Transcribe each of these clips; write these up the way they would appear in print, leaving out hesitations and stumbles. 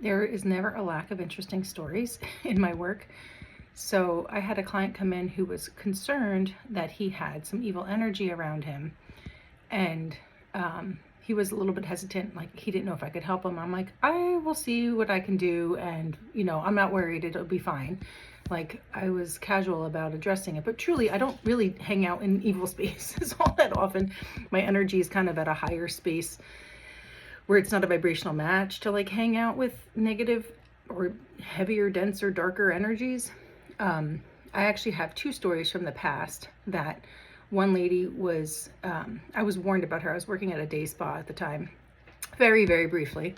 There is never a lack of interesting stories in my work. So I had a client come in who was concerned that he had some evil energy around him, and he was a little bit hesitant, like he didn't know if I could help him. I'm like, I will see what I can do, and I'm not worried, it'll be fine. Like, I was casual about addressing it, but truly I don't really hang out in evil spaces all that often. My energy is kind of at a higher space where it's not a vibrational match to like hang out with negative or heavier, denser, darker energies. I actually have two stories from the past. That one lady was, I was warned about her. I was working at a day spa at the time, very, very briefly.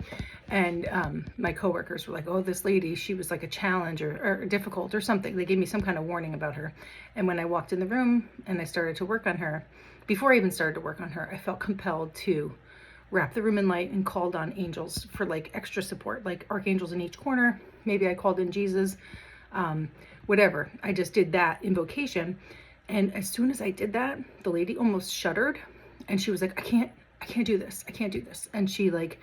And my coworkers were like, oh, this lady, she was like a challenge or difficult or something. They gave me some kind of warning about her. And when I walked in the room and I started to work on her, before I even started to work on her, I felt compelled to wrap the room in light and called on angels for like extra support, like archangels in each corner. Maybe I called in Jesus, whatever. I just did that invocation. And as soon as I did that, the lady almost shuddered and she was like, I can't do this. I can't do this. And she like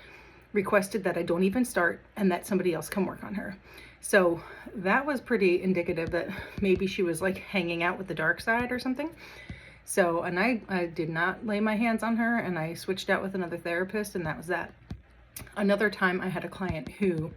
requested that I don't even start and that somebody else come work on her. So that was pretty indicative that maybe she was like hanging out with the dark side or something. So, and I did not lay my hands on her, and I switched out with another therapist, and that was that. Another time I had a client who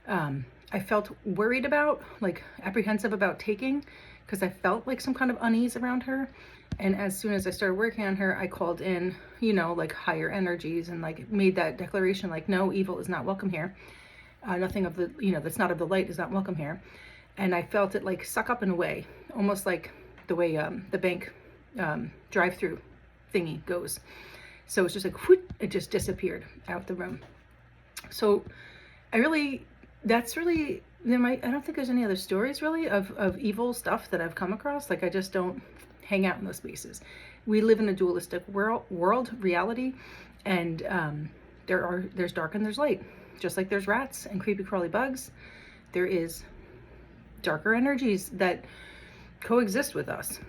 I felt worried about, like apprehensive about taking, because I felt like some kind of unease around her. And as soon as I started working on her, I called in, like higher energies and like made that declaration, like, no, evil is not welcome here. Nothing of the, that's not of the light is not welcome here. And I felt it like suck up and away, almost like the way the bank drive-through thingy goes. So it's just like whoop, it just disappeared out the room. So I don't think there's any other stories really of evil stuff that I've come across. Like, I just don't hang out in those spaces. We live in a dualistic world reality, and there's dark and there's light. Just like there's rats and creepy crawly bugs, there is darker energies that coexist with us.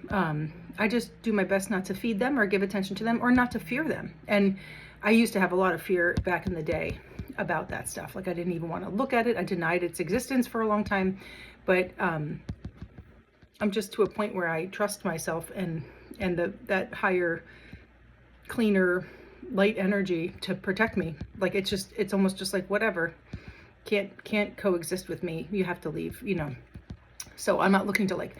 I just do my best not to feed them or give attention to them or not to fear them. And I used to have a lot of fear back in the day about that stuff. Like, I didn't even want to look at it. I denied its existence for a long time. But I'm just to a point where I trust myself and that higher, cleaner, light energy to protect me. Like, it's almost just like, whatever, can't coexist with me. You have to leave, So I'm not looking to like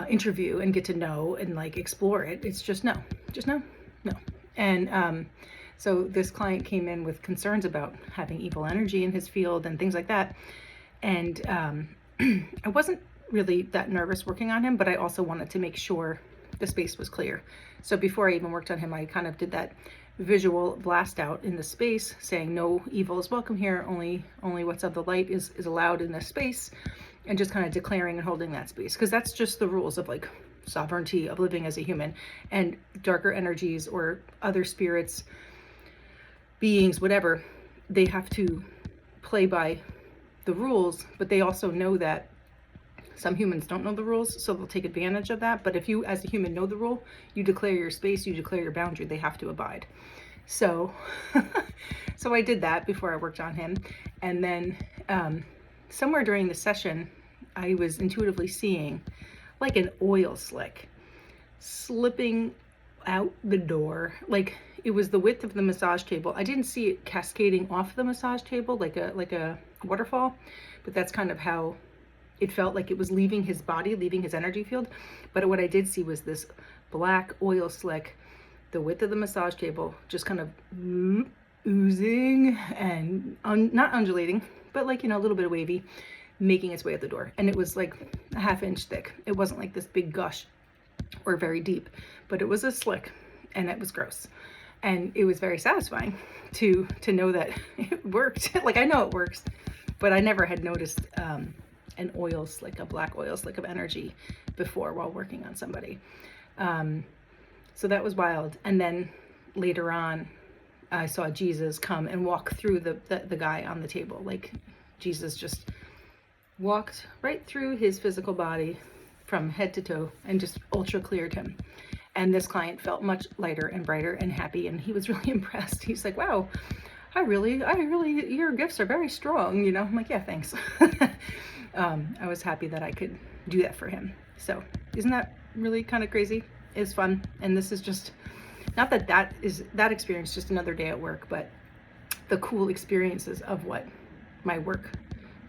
interview and get to know and like explore it. It's just no. And so this client came in with concerns about having evil energy in his field and things like that. And I wasn't really that nervous working on him, but I also wanted to make sure the space was clear. So before I even worked on him, I kind of did that visual blast out in the space saying no evil is welcome here, only what's of the light is allowed in this space, and just kind of declaring and holding that space, because that's just the rules of like sovereignty of living as a human. And darker energies or other spirits, beings, whatever, they have to play by the rules, but they also know that some humans don't know the rules, so they'll take advantage of that. But if you as a human know the rule, you declare your space, you declare your boundary, they have to abide. So so I did that before I worked on him. And then somewhere during the session, I was intuitively seeing like an oil slick slipping out the door. Like, it was the width of the massage table. I didn't see it cascading off the massage table like a waterfall, but that's kind of how it felt, like it was leaving his body, leaving his energy field. But what I did see was this black oil slick, the width of the massage table, just kind of oozing and not undulating, but like, a little bit of wavy, making its way out the door. And it was like a half-inch thick. It wasn't like this big gush or very deep, but it was a slick, and it was gross. And it was very satisfying to know that it worked. Like, I know it works, but I never had noticed an oil slick, a black oil slick of energy before while working on somebody. So that was wild. And then later on, I saw Jesus come and walk through the guy on the table. Like, Jesus just walked right through his physical body from head to toe and just ultra cleared him. And this client felt much lighter and brighter and happy, and he was really impressed. He's like, wow, your gifts are very strong, you know. I'm like, yeah, thanks. I was happy that I could do that for him. So isn't that really kind of crazy? It's fun. And this is just, not that that experience just another day at work, but the cool experiences of what my work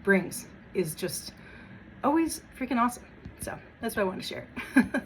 brings is just always freaking awesome. So that's why I wanted to share it.